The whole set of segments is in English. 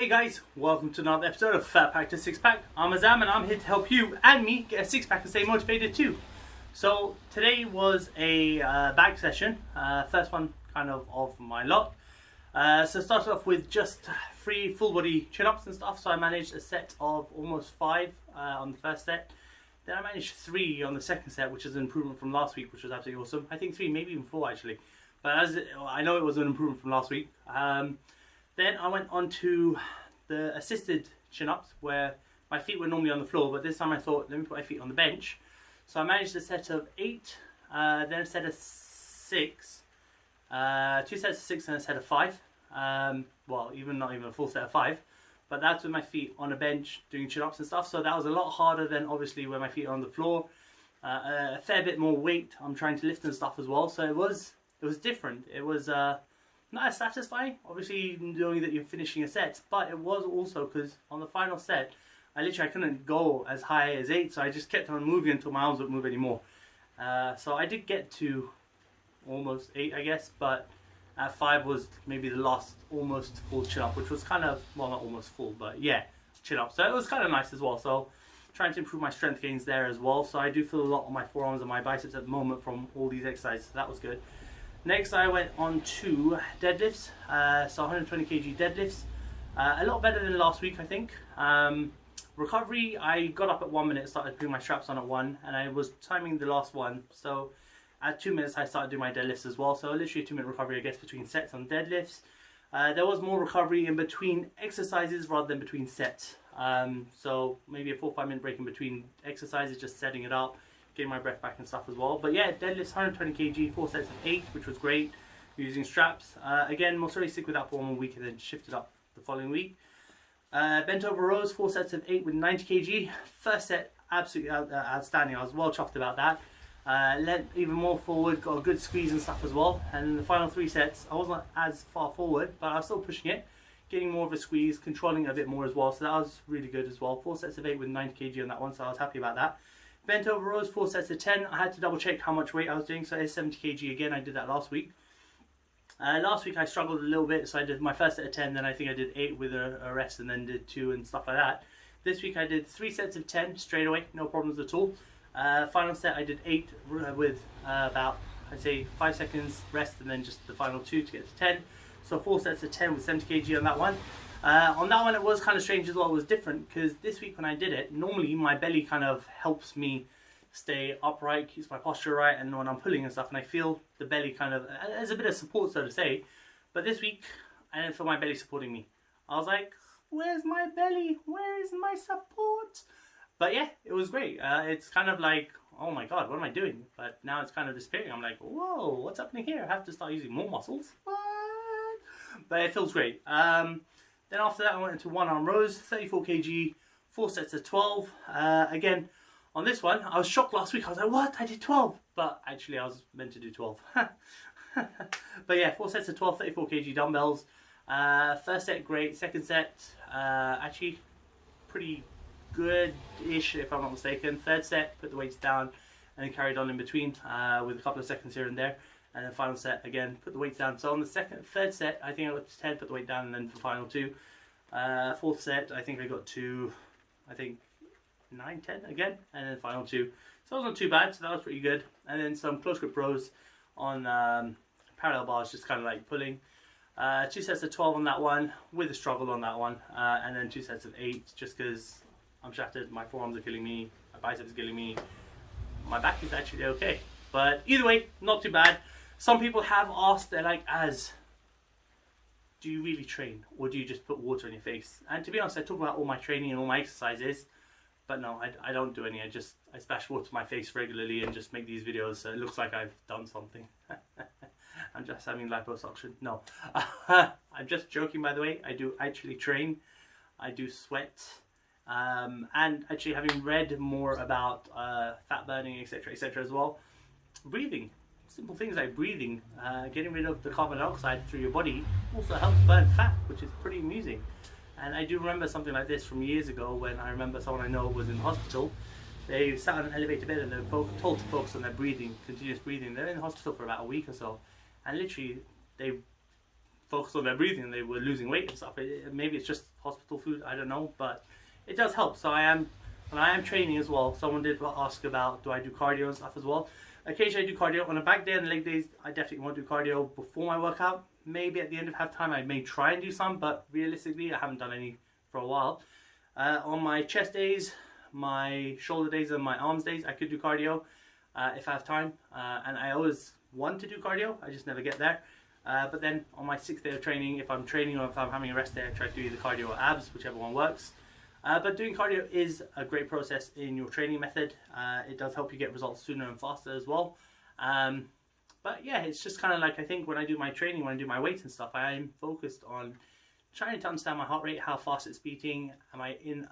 Hey guys, welcome to another episode of Fat Pack to Six Pack. I'm Azam and I'm here to help you and me get a six pack and stay motivated too. So today was a back session, first one kind of my lot. So started off with just 3 full body chin ups and stuff. So I managed a set of almost 5 on the first set. Then I managed 3 on the second set, which is an improvement from last week, which was absolutely awesome. I think 3, maybe even 4 actually. But I know it was an improvement from last week. Then I went on to the assisted chin-ups where my feet were normally on the floor, but this time I thought, let me put my feet on the bench. So I managed a set of 8, then a set of 6, 2 sets of 6 and a set of 5. Well, not even a full set of 5, but that's with my feet on a bench doing chin-ups and stuff. So that was a lot harder than obviously where my feet are on the floor. A fair bit more weight I'm trying to lift and stuff as well. So it was different. It was not as satisfying, obviously, knowing that you're finishing a set, but it was also because on the final set, I couldn't go as high as 8, so I just kept on moving until my arms wouldn't move anymore. So I did get to almost 8, I guess, but at 5 was maybe the last almost full chin up, which was kind of, well, not almost full, but yeah, chin up. So it was kind of nice as well. So trying to improve my strength gains there as well. So I do feel a lot on my forearms and my biceps at the moment from all these exercises. So that was good. Next, I went on to deadlifts, so 120 kg deadlifts, a lot better than last week, I think. Recovery, I got up at 1 minute, started putting my straps on at 1, and I was timing the last one, so at 2 minutes I started doing my deadlifts as well, so literally a 2-minute recovery, I guess, between sets on deadlifts. There was more recovery in between exercises rather than between sets, so maybe a 4 or 5 minute break in between exercises, just setting it up, getting my breath back and stuff as well. But yeah, deadlifts 120 kg, 4 sets of 8, which was great, using straps. Again, most really stick with that for 1 week and then shift it up the following week. Bent over rows, 4 sets of 8 with 90 kg. First set, absolutely outstanding. I was well chuffed about that. Leant even more forward, got a good squeeze and stuff as well. And in the final 3 sets, I wasn't as far forward, but I was still pushing it, getting more of a squeeze, controlling it a bit more as well. So that was really good as well. 4 sets of 8 with 90 kg on that one, so I was happy about that. Bent over rows, 4 sets of 10. I had to double check how much weight I was doing, so it's 70 kg again. I did that last week. Last week I struggled a little bit, so I did my first set of 10, then I think I did 8 with a rest and then did 2 and stuff like that. This week I did 3 sets of 10 straight away, no problems at all. Final set I did 8 with about, I'd say, 5 seconds rest and then just the final 2 to get to 10. So 4 sets of 10 with 70 kg on that one. On that one it was kind of strange as well. It was different because this week when I did it, normally my belly kind of helps me stay upright, keeps my posture right, and when I'm pulling and stuff, and I feel the belly kind of, there's a bit of support, so to say. But this week I didn't feel my belly supporting me. I was like, where's my belly? Where is my support? But yeah, it was great. It's kind of like, oh my god, what am I doing? But now it's kind of disappearing. I'm like, whoa, what's happening here? I have to start using more muscles. What? But it feels great. Then after that I went into 1 arm rows, 34 kg, 4 sets of 12. Again, on this one, I was shocked last week. I was like, what? I did 12. But actually I was meant to do 12. But yeah, 4 sets of 12, 34 kg dumbbells. First set, great. Second set, actually pretty good-ish if I'm not mistaken. Third set, put the weights down and then carried on in between with a couple of seconds here and there. And then final set, again, put the weights down. So on the third set, I think I got to 10, put the weight down, and then for final 2. Fourth set, I think I got to, 9, 10 again, and then final 2. So it wasn't too bad, so that was pretty good. And then some close grip rows on parallel bars, just kind of like pulling. 2 sets of 12 on that one, with a struggle on that one. And then 2 sets of 8, just because I'm shattered, my forearms are killing me, my biceps are killing me. My back is actually okay. But either way, not too bad. Some people have asked, they're like, Az, do you really train or do you just put water in your face? And to be honest, I talk about all my training and all my exercises, but no, I don't do any. I splash water to my face regularly and just make these videos so it looks like I've done something. I'm just having liposuction. No, I'm just joking, by the way. I do actually train. I do sweat. And actually having read more about fat burning, etc. as well, breathing. Simple things like breathing, getting rid of the carbon dioxide through your body also helps burn fat, which is pretty amusing. And I do remember something like this from years ago when I remember someone I know was in hospital. They sat on an elevator bed and they were told to focus on their breathing, continuous breathing. They're in hospital for about a week or so, and literally they focused on their breathing. They were losing weight and stuff. Maybe it's just hospital food, I don't know, but it does help. So I am training as well. Someone did ask about, do I do cardio and stuff as well. Occasionally I do cardio. On a back day and leg days, I definitely won't do cardio before my workout. Maybe at the end of half time I may try and do some, but realistically I haven't done any for a while. On my chest days, my shoulder days and my arms days, I could do cardio if I have time. And I always want to do cardio, I just never get there. But then on my 6th day of training, if I'm training or if I'm having a rest day, I try to do either cardio or abs, whichever one works. But doing cardio is a great process in your training method. It does help you get results sooner and faster as well. But yeah, it's just kind of like, I think when I do my training, when I do my weights and stuff, I am focused on trying to understand my heart rate, how fast it's beating. Am I in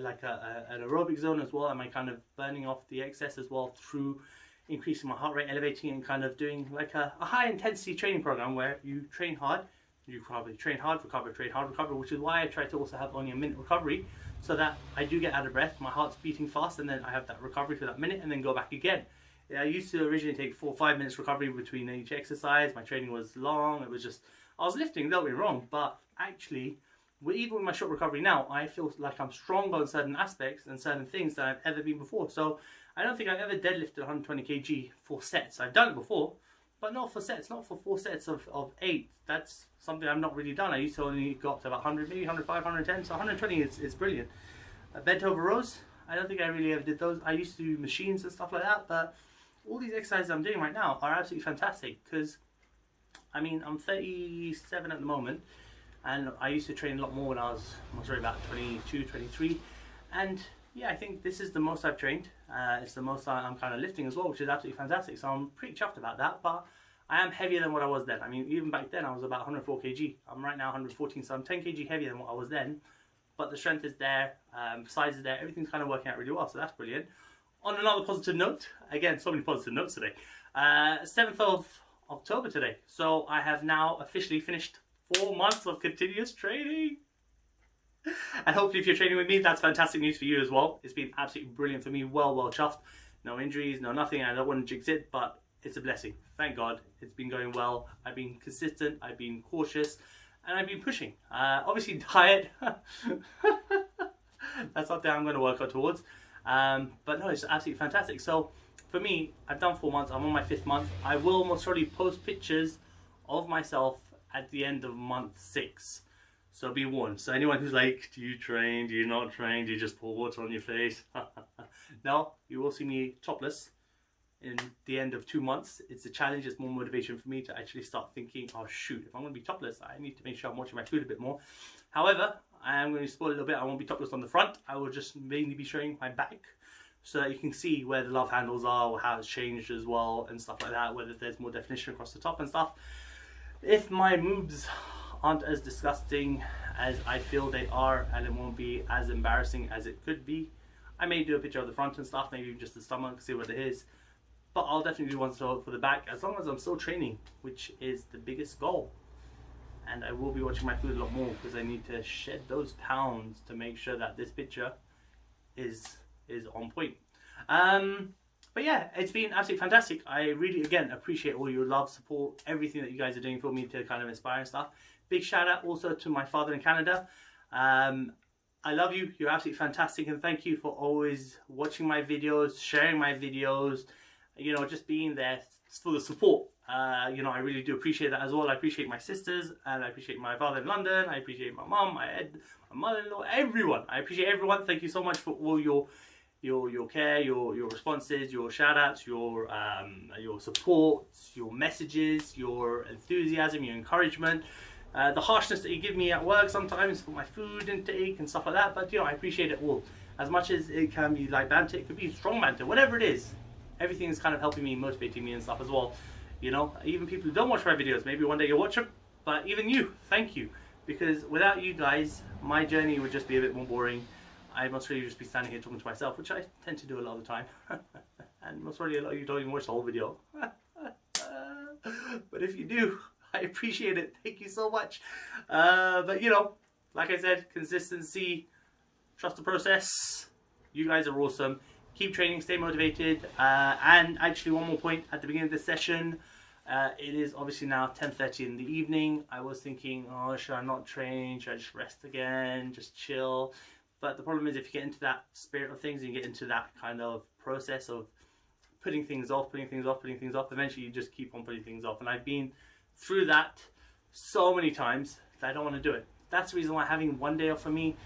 like an aerobic zone as well? Am I kind of burning off the excess as well through increasing my heart rate, elevating, and kind of doing like a high intensity training program where you train hard, you probably train hard, recover, train hard, recover, which is why I try to also have only a minute recovery, so that I do get out of breath, my heart's beating fast, and then I have that recovery for that minute and then go back again. I used to originally take 4 or 5 minutes recovery between each exercise. My training was long. It was just, I was lifting, don't get me wrong, but actually, even with my short recovery now, I feel like I'm stronger on certain aspects and certain things than I've ever been before. So I don't think I've ever deadlifted 120 kg for sets. I've done it before, but not for sets, not for 4 sets of 8. That's something I've not really done. I used to only go up to about 100, maybe 105, 110, so 120 is brilliant. Bent over rows, I don't think I really ever did those. I used to do machines and stuff like that, but all these exercises I'm doing right now are absolutely fantastic because, I mean, I'm 37 at the moment, and I used to train a lot more when I was about 22, 23, and yeah, I think this is the most I've trained. It's the most I'm kind of lifting as well, which is absolutely fantastic, so I'm pretty chuffed about that. But I am heavier than what I was then. I mean, even back then I was about 104 kg. I'm right now 114, so I'm 10 kg heavier than what I was then, but the strength is there, size is there, everything's kind of working out really well, so that's brilliant. On another positive note, again, so many positive notes today, 7th of October today, so I have now officially finished 4 months of continuous training. And hopefully if you're training with me, that's fantastic news for you as well. It's been absolutely brilliant for me, well chuffed. No injuries, no nothing, I don't want to jinx it, but it's a blessing. Thank God, it's been going well. I've been consistent, I've been cautious, and I've been pushing. Obviously diet, that's something I'm going to work on towards. But no, it's absolutely fantastic. So for me, I've done 4 months, I'm on my 5th month. I will most probably post pictures of myself at the end of month 6. So be warned. So anyone who's like, do you train, do you not train, do you just pour water on your face? No, you will see me topless in the end of 2 months. It's a challenge, it's more motivation for me to actually start thinking, oh shoot, if I'm going to be topless, I need to make sure I'm watching my food a bit more. However, I am going to spoil a little bit. I won't be topless on the front. I will just mainly be showing my back so that you can see where the love handles are or how it's changed as well and stuff like that, whether there's more definition across the top and stuff. If my moves aren't as disgusting as I feel they are, and it won't be as embarrassing as it could be, I may do a picture of the front and stuff, maybe just the stomach, see what it is. But I'll definitely do one for the back, as long as I'm still training, which is the biggest goal. And I will be watching my food a lot more because I need to shed those pounds to make sure that this picture is on point. But yeah, it's been absolutely fantastic. I really, again, appreciate all your love, support, everything that you guys are doing for me to kind of inspire and stuff. Big shout out also to my father in Canada. I love you. You're absolutely fantastic, and thank you for always watching my videos, sharing my videos, you know, just being there for the support. You know, I really do appreciate that as well. I appreciate my sisters, and I appreciate my father in London. I appreciate my mum, my mother-in-law, everyone. I appreciate everyone. Thank you so much for all your care, your responses, your shout-outs, your support, your messages, your enthusiasm, your encouragement, the harshness that you give me at work sometimes for my food intake and stuff like that. But you know, I appreciate it all. As much as it can be like banter, it could be strong banter, whatever it is. Everything is kind of helping me, motivating me and stuff as well. You know, even people who don't watch my videos, maybe one day you'll watch them. But even you, thank you, because without you guys, my journey would just be a bit more boring. I must really just be standing here talking to myself, which I tend to do a lot of the time. And most probably a lot of you don't even watch the whole video. But if you do, I appreciate it. Thank you so much. But you know, like I said, consistency, trust the process. You guys are awesome. Keep training, stay motivated. And actually one more point at the beginning of this session. It is obviously now 10:30 in the evening. I was thinking, oh, should I not train? Should I just rest again? Just chill? But the problem is, if you get into that spirit of things and you get into that kind of process of putting things off, eventually you just keep on putting things off. And I've been through that so many times that I don't want to do it. That's the reason why having one day off for me,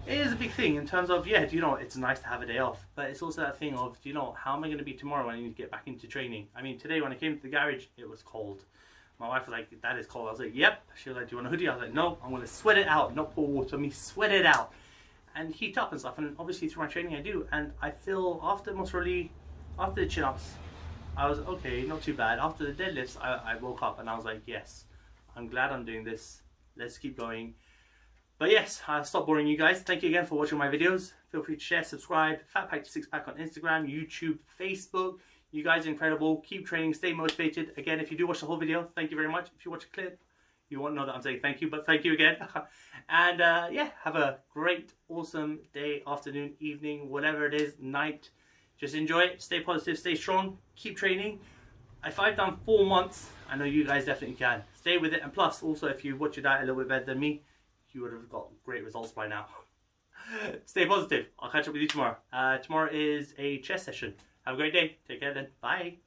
it is a big thing in terms of, yeah, do you know, it's nice to have a day off, but it's also that thing of, do you know, how am I going to be tomorrow when I need to get back into training? I mean, today when I came to the garage, it was cold. My wife was like, that is cold. I was like, yep. She was like, do you want a hoodie? I was like, no, I'm going to sweat it out, not pour water on me, sweat it out and heat up and stuff. And obviously through my training I do, and I feel after the chin-ups, I was okay, not too bad. After the deadlifts, I woke up and I was like, yes, I'm glad I'm doing this. Let's keep going. But yes, I'll stop boring you guys. Thank you again for watching my videos. Feel free to share, subscribe. Fatpack to Sixpack on Instagram, YouTube, Facebook. You guys are incredible. Keep training, stay motivated. Again, if you do watch the whole video, thank you very much. If you watch a clip, you won't know that I'm saying thank you, but thank you again. And yeah, have a great, awesome day, afternoon, evening, whatever it is, night. Just enjoy it. Stay positive, stay strong, keep training. If I've done 4 months, I know you guys definitely can. Stay with it. And plus, also, if you watch your diet a little bit better than me, you would have got great results by now. Stay positive. I'll catch up with you tomorrow. Tomorrow is a chest session. Have a great day. Take care then. Bye.